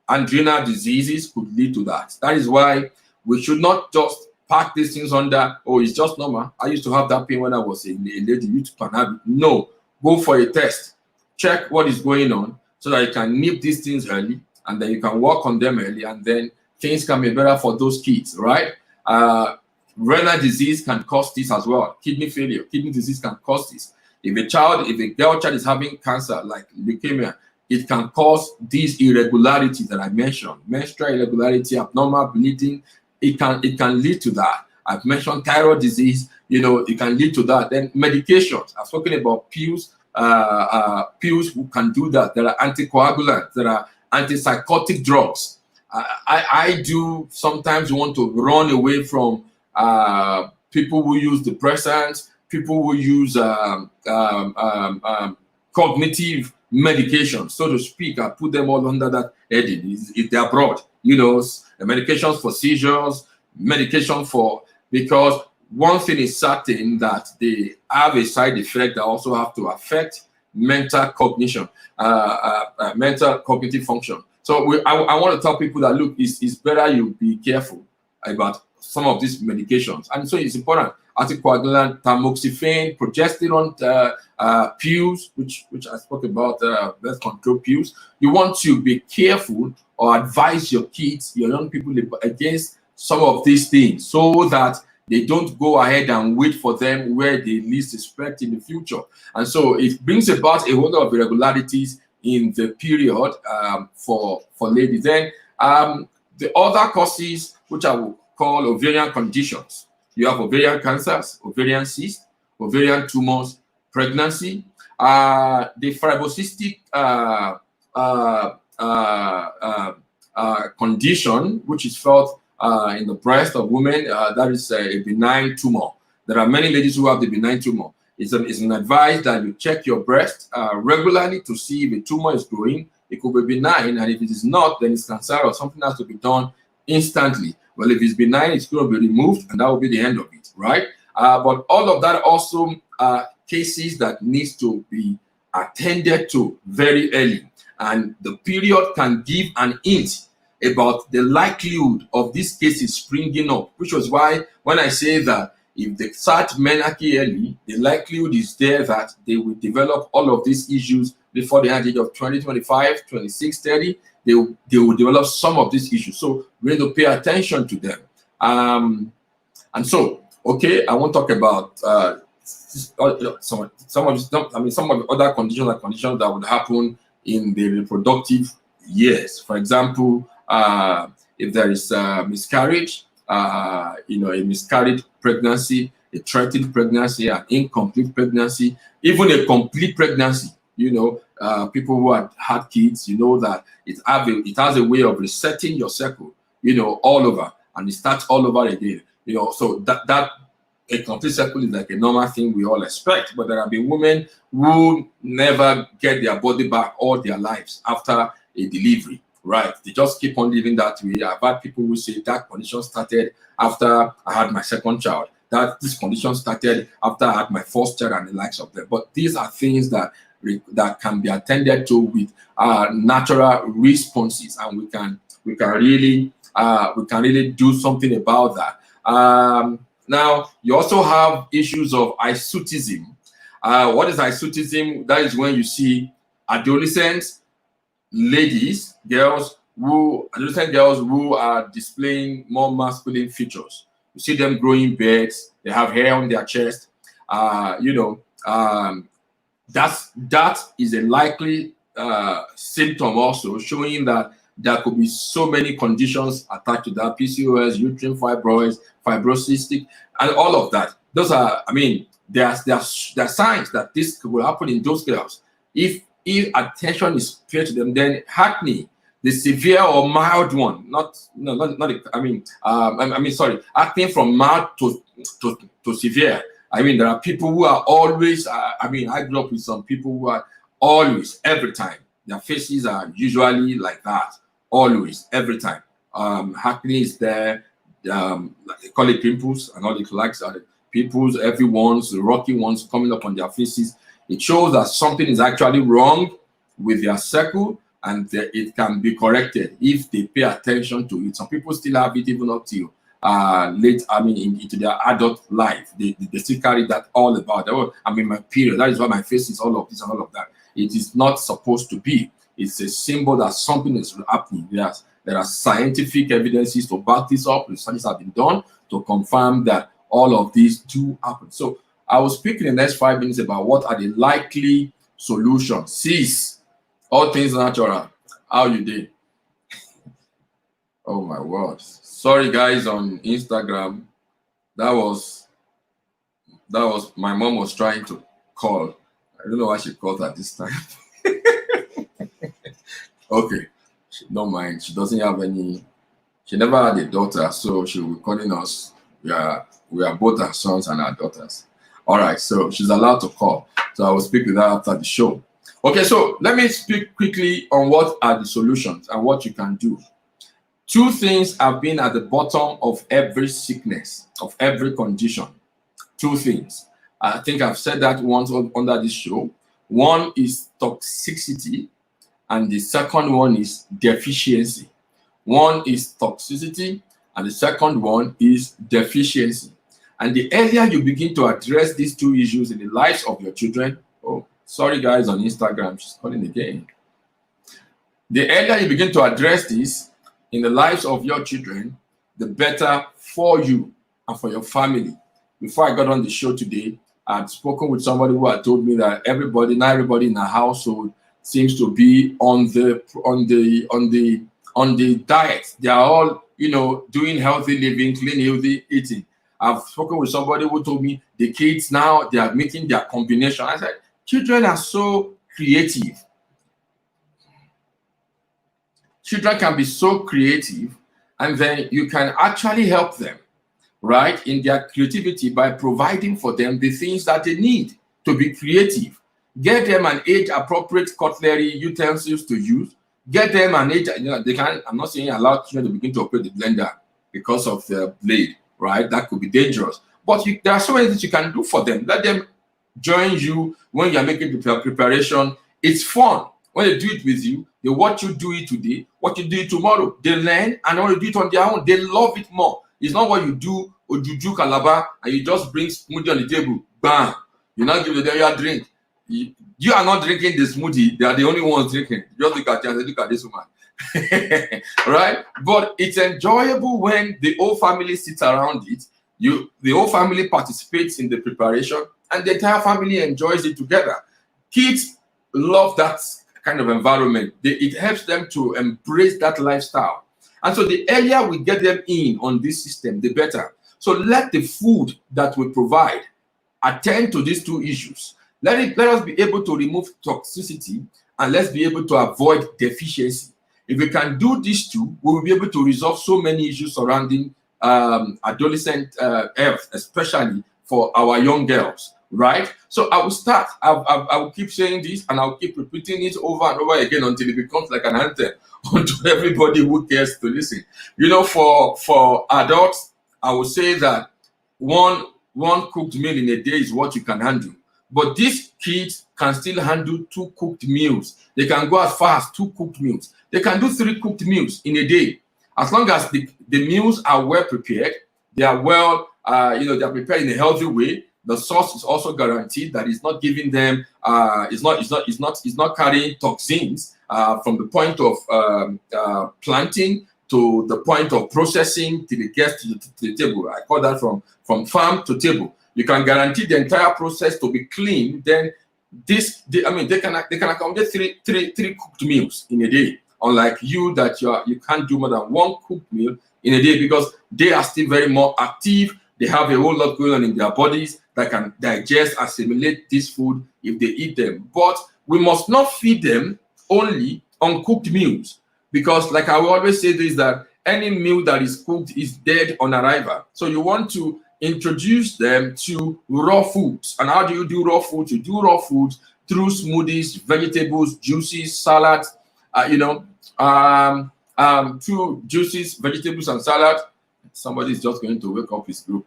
Adrenal diseases could lead to that. That is why we should not just pack these things under, oh, it's just normal. I used to have that pain when I was a lady. You can have it. No, go for a test. Check what is going on so that you can nip these things early, and then you can work on them early, and then things can be better for those kids, right? Renal disease can cause this as well. Kidney failure, kidney disease can cause this. If a girl child is having cancer like leukemia, it can cause these irregularities that I mentioned. Menstrual irregularity, abnormal bleeding, it can lead to that. I've mentioned thyroid disease, it can lead to that. Then medications, I've spoken about pills, pills who can do that. There are anticoagulants, there are antipsychotic drugs. I do sometimes want to run away from people who use depressants, people who use cognitive medication, so to speak. I put them all under that heading. If they are broad, medications for seizures, medication for, because one thing is certain, that they have a side effect that also have to affect mental cognition, mental cognitive function. So I want to tell people that, look, it's better you be careful about some of these medications. And so it's important. Anticoagulant, tamoxifen, progesterone pills, which I spoke about, birth control pills. You want to be careful or advise your kids, your young people, against some of these things, so that they don't go ahead and wait for them where they least expect in the future. And so it brings about a whole lot of irregularities in the period for ladies. Then the other causes, which I will call ovarian conditions. You have ovarian cancers, ovarian cysts, ovarian tumors, pregnancy, the fibrocystic condition, which is felt in the breast of women. That is a benign tumor. There are many ladies who have the benign tumor. It's an advice that you check your breast regularly to see if a tumor is growing. It could be benign, and if it is not, then it's cancer or something has to be done instantly. Well, if it's benign, it's going to be removed, and that will be the end of it, right? But all of that also are cases that needs to be attended to very early, and the period can give an hint about the likelihood of these cases springing up, which was why when I say that if they start menarche early, the likelihood is there that they will develop all of these issues before the age of 20, 25, 26, 30. They will develop some of these issues. So we need to pay attention to them. And so, okay, I won't talk about some of the other conditions are conditions that would happen in the reproductive years. For example, if there is miscarriage, a miscarried pregnancy, a threatened pregnancy, an incomplete pregnancy, even a complete pregnancy. People who had kids, that it has a way of resetting your cycle, all over, and it starts all over again. So that a complete cycle is like a normal thing we all expect, but there have been women who never get their body back all their lives after a delivery, right? They just keep on living that way. I've had people who say that condition started after I had my second child, that this condition started after I had my first child, and the likes of them. But these are things that can be attended to with natural responses, and we can really do something about that. Now, you also have issues of hirsutism. What is hirsutism? That is when you see adolescent adolescent girls who are displaying more masculine features. You see them growing beards, they have hair on their chest. That is a likely symptom also, showing that there could be so many conditions attached to that: PCOS, uterine fibroids, fibrocystic, and all of that. Those are, there are signs that this will happen in those girls. If attention is paid to them, then acne, the severe or mild one, acne from mild to severe. There are people who are always, I grew up with some people who are always, every time, their faces are usually like that, always, every time. Acne is there, they call it pimples, and all the likes are the pimples, everyone's, the rocky ones coming up on their faces. It shows that something is actually wrong with their cycle, and it can be corrected if they pay attention to it. Some people still have it even up till into their adult life. They still carry that all about. My period. That is why my face is all of this and all of that. It is not supposed to be. It's a symbol that something is happening. There are scientific evidences to back this up. Studies have been done to confirm that all of these do happen. So I will speak in the next 5 minutes about what are the likely solutions. Sis, all things natural. How you did? Oh my word. Sorry guys on Instagram. That was my mom was trying to call. I don't know why she called at this time. Okay. Don't mind. She doesn't have any. She never had a daughter, so she will be calling us. We are both our sons and our daughters. All right, so she's allowed to call. So I will speak with her after the show. Okay, so let me speak quickly on what are the solutions and what you can do. 2 things have been at the bottom of every sickness, of every condition. 2 things. I think I've said that once under this show. One is toxicity, and the second one is deficiency. One is toxicity, and the second one is deficiency. And the earlier you begin to address these 2 issues in the lives of your children, oh, sorry guys on Instagram, she's calling again. The earlier you begin to address this in the lives of your children, the better for you and for your family. Before I got on the show today, I had spoken with somebody who had told me that everybody in the household seems to be on the diet. They are all, doing healthy living, clean, healthy eating. I've spoken with somebody who told me the kids now, they are making their combination. I said, children are so creative. Children can be so creative, and then you can actually help them, right, in their creativity by providing for them the things that they need to be creative. Get them an age-appropriate cutlery, utensils to use. Get them an age, they can. I'm not saying allow children to begin to operate the blender because of the blade, right? That could be dangerous. But there are so many things you can do for them. Let them join you when you're making the preparation. It's fun. When they do it with you, they watch you do it today, what you do it tomorrow. They learn, and when you do it on their own, they love it more. It's not what you do, Ojuju Calabar, and you just bring smoothie on the table. Bam! You now give them your drink. You are not drinking the smoothie. They are the only ones drinking. Just look at you and look at this woman. Right? But it's enjoyable when the whole family sits around it. The whole family participates in the preparation, and the entire family enjoys it together. Kids love that kind of environment. It helps them to embrace that lifestyle. And so the earlier we get them in on this system, the better. So let the food that we provide attend to these 2 issues. Let us be able to remove toxicity, and let's be able to avoid deficiency. If we can do these 2, we will be able to resolve so many issues surrounding adolescent health, especially for our young girls, right? So I will start. I will keep saying this, and I'll keep repeating it over and over again until it becomes like an anthem unto everybody who cares to listen. You know, for adults, I would say that one cooked meal in a day is what you can handle. But these kids can still handle 2 cooked meals. They can go as far as 2 cooked meals. They can do 3 cooked meals in a day. As long as the meals are well prepared, they are well, they're prepared in a healthy way. The source is also guaranteed that it's not giving them, it's not carrying toxins from the point of planting to the point of processing till it gets to the table. I call that from farm to table. You can guarantee the entire process to be clean. Then they can accommodate three cooked meals in a day. Unlike you, that you can't do more than 1 cooked meal in a day, because they are still very more active. They have a whole lot going on in their bodies that can digest, assimilate this food if they eat them. But we must not feed them only uncooked meals, because like I will always say this, that any meal that is cooked is dead on arrival. So you want to introduce them to raw foods. And how do you do raw foods? You do raw foods through smoothies, vegetables, juices, salads, through juices, vegetables, and salad. Somebody is just going to wake up his group.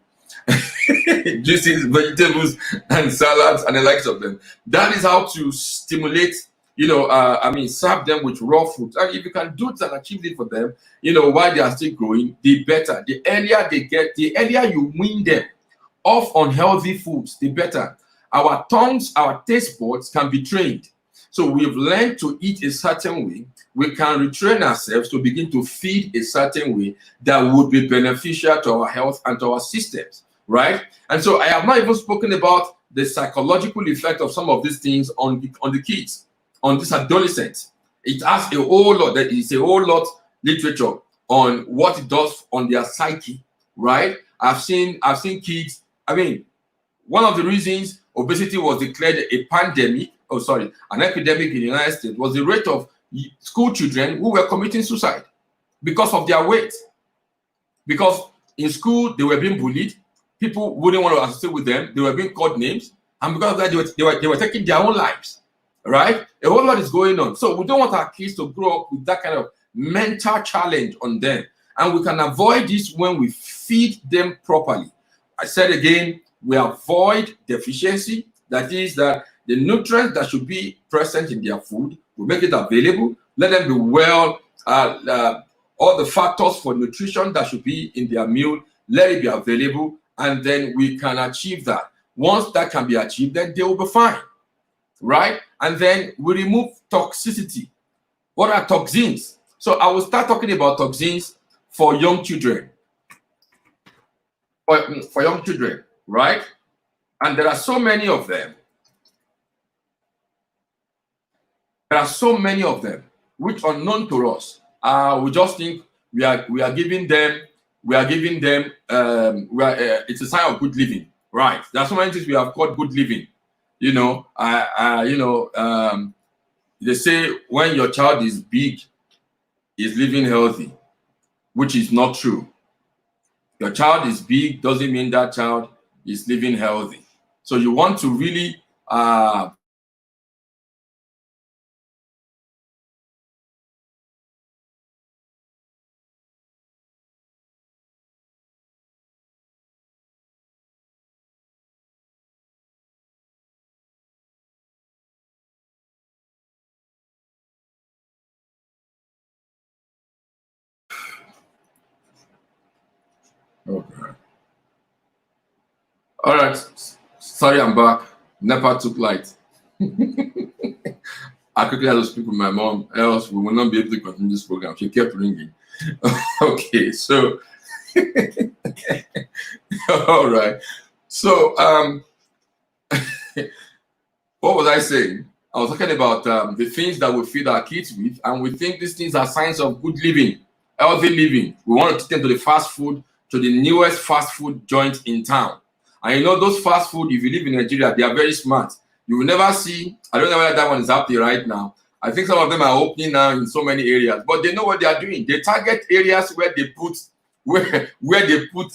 Juices, vegetables, and salads, and the likes of them. That is how to stimulate, serve them with raw food. And if you can do it and achieve it for them, while they are still growing, the better. The earlier they get, the earlier you wean them off unhealthy foods, the better. Our tongues, our taste buds can be trained. So we've learned to eat a certain way. We can retrain ourselves to begin to feed a certain way that would be beneficial to our health and to our systems, right? And so I have not even spoken about the psychological effect of some of these things on the kids, on this adolescent. It has a whole lot, there is a whole lot literature on what it does on their psyche, right? I've seen kids, one of the reasons obesity was declared an epidemic in the United States was the rate of school children who were committing suicide because of their weight. Because in school they were being bullied, people wouldn't want to associate with them, they were being called names, and because of that they were taking their own lives, right? A whole lot is going on. So we don't want our kids to grow up with that kind of mental challenge on them, and we can avoid this when we feed them properly. I said again, we avoid deficiency. That is that the nutrients that should be present in their food, we make it available. Let them be well, all the factors for nutrition that should be in their meal, let it be available, and then we can achieve that. Once that can be achieved, then they will be fine, right? And then we remove toxicity. What are toxins? So I will start talking about toxins for young children. For young children, right? And there are so many of them. There are so many of them which are known to us. We just think we are giving them. It's a sign of good living, right? There are so many things we have called good living. They say when your child is big, is living healthy, which is not true. Your child is big doesn't mean that child is living healthy. So you want to really okay. All right. Sorry, I'm back. Never took light. I quickly had to speak with my mom, else we will not be able to continue this program. She kept ringing. Okay, so all right. So what was I saying? I was talking about the things that we feed our kids with, and we think these things are signs of good living, healthy living. We want to take them to the fast food, to the newest fast food joint in town. And those fast food, if you live in Nigeria, they are very smart. You will never see, I don't know whether that one is out there right now. I think some of them are opening now in so many areas, but they know what they are doing. They target areas where they put where they put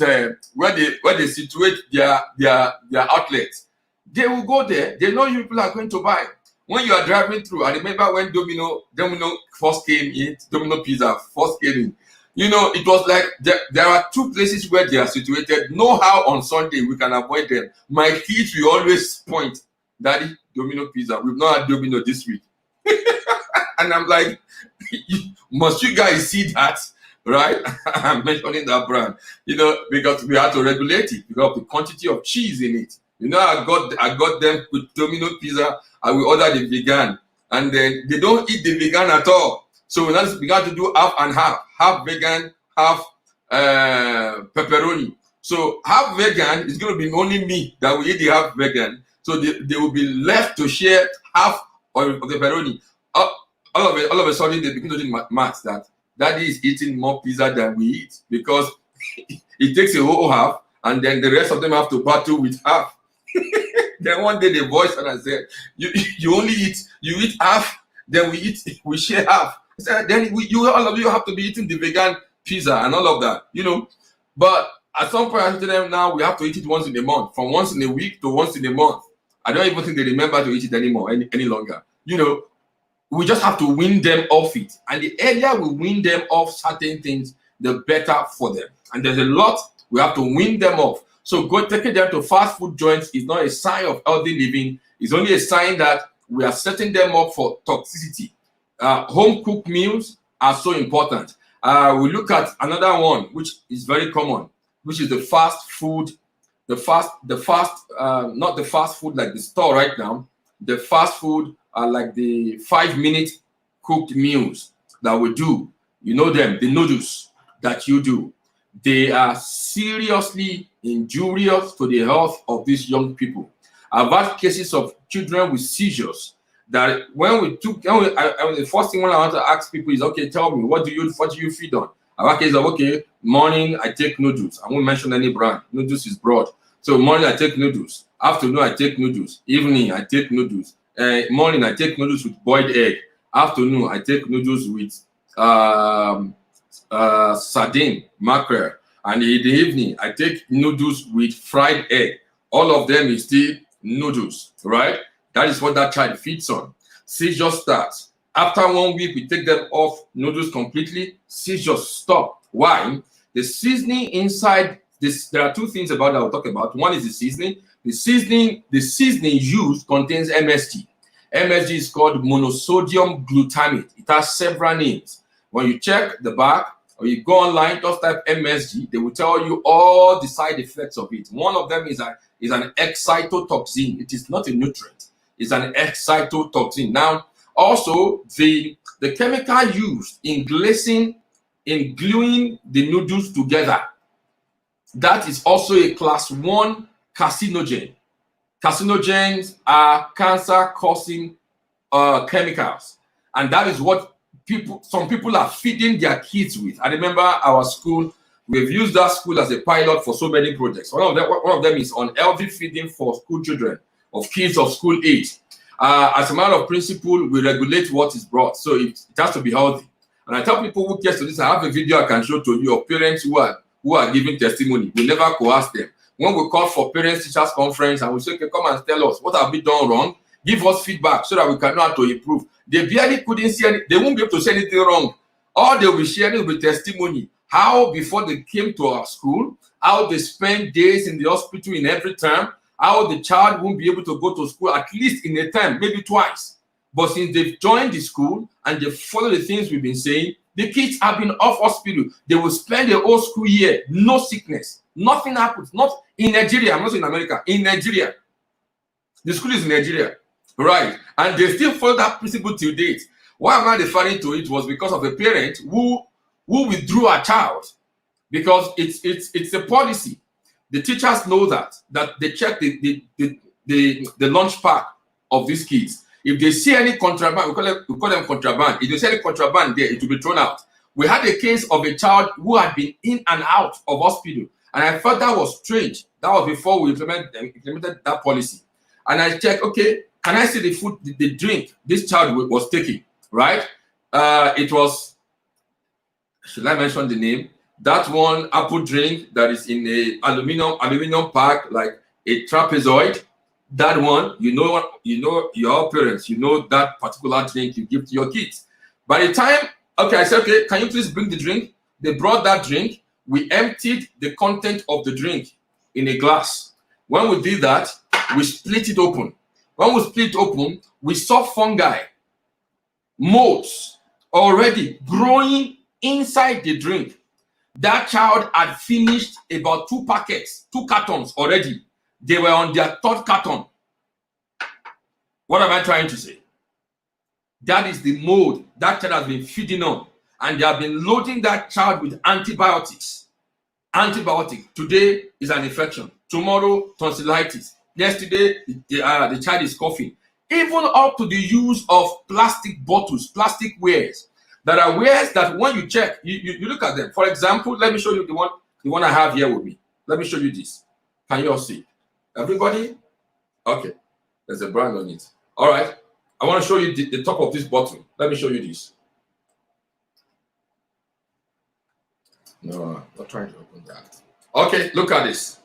where they situate their outlets. They will go there. They know you people are going to buy. When you are driving through, I remember when Domino first came in, Domino Pizza first came in. You know, it was like there are two places where they are situated. Know how on Sunday we can avoid them. My kids will always point, Daddy, Domino Pizza. We've not had Domino this week. And I'm like, must you guys see that? Right? I'm mentioning that brand, you know, because we had to regulate it because of the quantity of cheese in it. You know, I got them with Domino Pizza. I will order the vegan, and then they don't eat the vegan at all. So we now began to do half and half vegan, half pepperoni. So half vegan is going to be only me that will eat the half vegan. So they will be left to share half of the pepperoni. All of a sudden they begin to do maths that Daddy is eating more pizza than we eat because it takes a whole half, and then the rest of them have to battle with half. Then one day they voiced and I said, "You only eat half, then we share half." I said, "Then all of you have to be eating the vegan pizza and all of that, you know." But at some point I said to them, now we have to eat it once in a month, from once in a week to once in a month. I don't even think they remember to eat it anymore any longer. You know, we just have to wean them off it. And the earlier we wean them off certain things, the better for them. And there's a lot we have to wean them off. So taking them to fast food joints is not a sign of healthy living. It's only a sign that we are setting them up for toxicity. Home cooked meals are so important. We look at another one, which is very common, which is the fast food. Not the fast food like the store right now. The fast food are like the 5-minute cooked meals that we do. You know them, the noodles that you do. They are seriously injurious to the health of these young people. I've had cases of children with seizures that the first thing when I want to ask people is, okay, tell me, what do you feed on? I've had cases of, okay, morning I take noodles. I won't mention any brand. Noodles is broad. So morning I take noodles. Afternoon I take noodles. Evening I take noodles. Morning I take noodles with boiled egg. Afternoon I take noodles with sardine, mackerel, and in the evening I take noodles with fried egg. All of them is still noodles, right? That is what that child feeds on. Seizure starts. After 1 week, we take them off noodles completely. Seizures stop. Why? The seasoning inside this, there are two things about that I'll talk about. One is the seasoning. The seasoning used contains MSG. MSG is called monosodium glutamate. It has several names. When you check the back or you go online, just type MSG, they will tell you all the side effects of it. One of them is an excitotoxin. It is not a nutrient. It's an excitotoxin. Now, also the chemical used in gluing the noodles together, that is also a class 1 carcinogen. Carcinogens are cancer-causing chemicals, and that is what some people are feeding their kids with. I remember our school, we've used that school as a pilot for so many projects. One of them is on healthy feeding for school children, of kids of school age. As a matter of principle, we regulate what is brought, so it has to be healthy. And I tell people who cares to this, I have a video I can show to you of parents who are giving testimony. We never coerce them. When we call for parents-teachers conference and we say, okay, come and tell us, what have we done wrong? Give us feedback so that we can know how to improve. They barely couldn't see they won't be able to say anything wrong. All they will be sharing will be testimony. How before they came to our school, how they spent days in the hospital in every term, how the child won't be able to go to school at least in a term, maybe twice. But since they've joined the school and they follow the things we've been saying, the kids have been off hospital. They will spend the whole school year, no sickness. Nothing happens. Not in Nigeria. I'm not saying in America. In Nigeria. The school is in Nigeria. Right. And they still follow that principle till date. Why am I referring to it was because of a parent who withdrew a child. Because it's a policy. The teachers know that they check the lunch pack of these kids. If they see any contraband, we call them contraband. If they see any contraband there, it will be thrown out. We had a case of a child who had been in and out of hospital, and I thought that was strange. That was before we implemented that policy. And I checked, okay, can I see the food, the drink this child was taking, right? It was, should I mention the name? That one apple drink that is in a aluminum pack, like a trapezoid. That one, your parents, that particular drink you give to your kids. By the time, okay, I said, okay, can you please bring the drink? They brought that drink. We emptied the content of the drink in a glass. When we did that, we split it open. When we split it open, we saw fungi, molds already growing inside the drink. That child had finished about 2 cartons already. They were on their 3rd carton. What am I trying to say? That is the mold that child has been feeding on. And they have been loading that child with antibiotics. Antibiotic. Today is an infection. Tomorrow, tonsillitis. Yesterday, the child is coughing. Even up to the use of plastic bottles, plastic wares. There are wares that when you check, you look at them. For example, let me show you the one I have here with me. Let me show you this. Can you all see? Everybody? Okay. There's a brand on it. All right. I want to show you the top of this bottle. Let me show you this. No, I'm not trying to open that. Okay, look at this.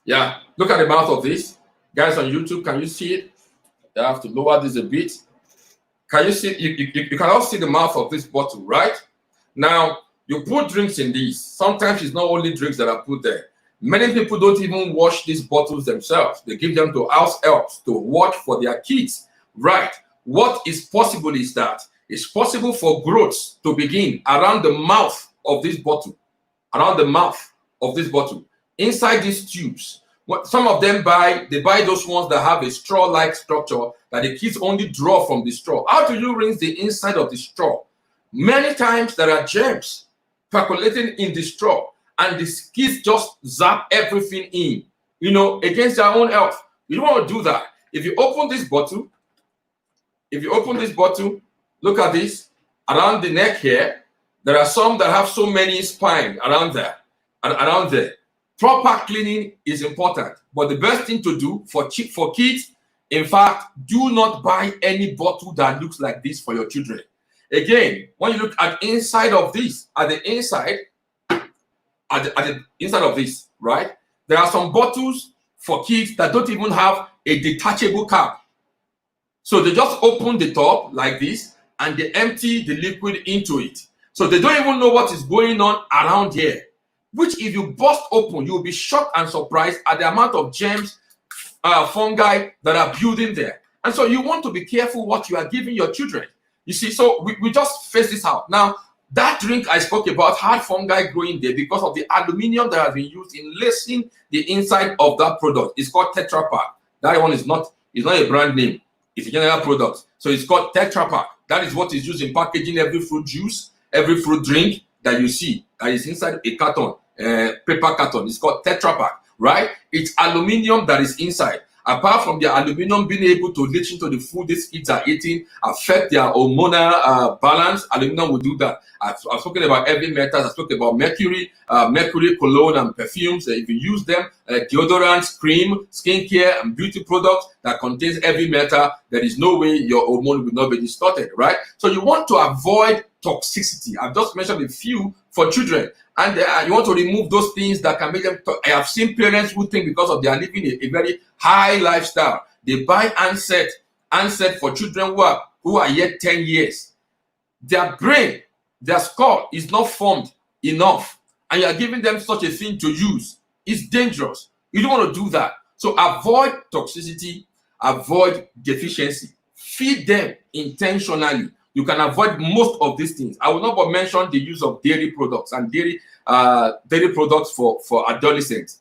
Yeah, look at the mouth of this. Guys on YouTube, can you see it? I have to lower this a bit. Can you see? You can all see the mouth of this bottle, right? Now, you put drinks in these. Sometimes it's not only drinks that are put there. Many people don't even wash these bottles themselves. They give them to house helps to watch for their kids. Right. What is possible is that it's possible for growth to begin around the mouth of this bottle. Around the mouth of this bottle. Inside these tubes. Some of them buy those ones that have a straw-like structure that the kids only draw from the straw. How do you rinse the inside of the straw? Many times there are germs percolating in the straw, and the kids just zap everything in, against their own health. You don't want to do that. If you open this bottle, look at this. Around the neck here, there are some that have so many spines around there and around there. Proper cleaning is important, but the best thing to do for kids, in fact, do not buy any bottle that looks like this for your children. Again, when you look at inside of this, at the inside of this, right, there are some bottles for kids that don't even have a detachable cap. So they just open the top like this and they empty the liquid into it. So they don't even know what is going on around here. Which if you bust open, you'll be shocked and surprised at the amount of germs, fungi that are building there. And so you want to be careful what you are giving your children. You see, so we just face this out. Now, that drink I spoke about had fungi growing there because of the aluminum that has been used in lacing the inside of that product. It's called Tetra Pak. That one is not a brand name. It's a general product. So it's called Tetra Pak. That is what is used in packaging every fruit juice, every fruit drink that you see that is inside a carton, paper carton. It's called Tetra Pak, right? It's aluminum that is inside. Apart from the aluminum being able to leach into the food these kids are eating, affect their hormonal balance, aluminum will do that. I've spoken about heavy metals. I've spoken about mercury, cologne, and perfumes. If you use them, deodorants, cream, skincare, and beauty products that contains heavy metal, there is no way your hormone will not be distorted, right? So you want to avoid toxicity. I've just mentioned a few for children. And you want to remove those things that can make them. I have seen parents who think because of they are living a very high lifestyle, they buy handset for children who are yet 10 years. Their brain, their skull is not formed enough, and you are giving them such a thing to use. It's dangerous. You don't want to do that. So avoid toxicity, avoid deficiency. Feed them intentionally. You can avoid most of these things. I will not mention the use of dairy products and dairy products for adolescents.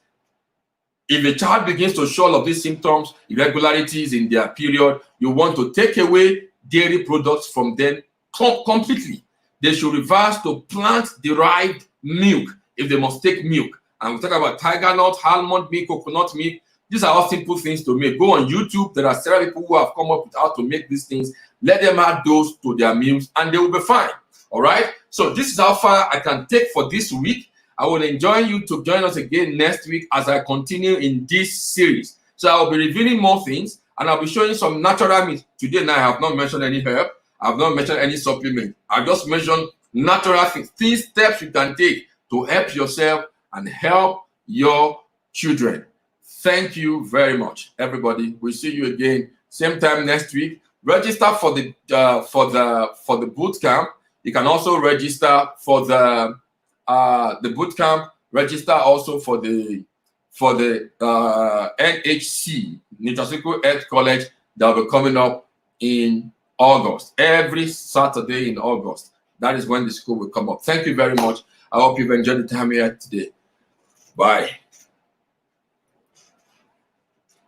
If a child begins to show all of these symptoms, irregularities in their period, you want to take away dairy products from them completely. They should reverse to plant-derived milk if they must take milk. And we talk about tiger nut, almond milk, coconut milk. These are all simple things to make. Go on YouTube. There are several people who have come up with how to make these things. Let them add those to their meals and they will be fine. All right. So this is how far I can take for this week. I will enjoy you to join us again next week as I continue in this series. So I'll be revealing more things and I'll be showing some natural means. Today now I have not mentioned any herb. I have not mentioned any supplement. I just mentioned natural things, steps you can take to help yourself and help your children. Thank you very much, everybody. We'll see you again same time next week. Register for the boot camp. You can also register for the boot camp. Register also for the NHC, Nutraceutical Health College, that will be coming up in August. Every Saturday in August. That is when the school will come up. Thank you very much. I hope you've enjoyed the time here today. Bye.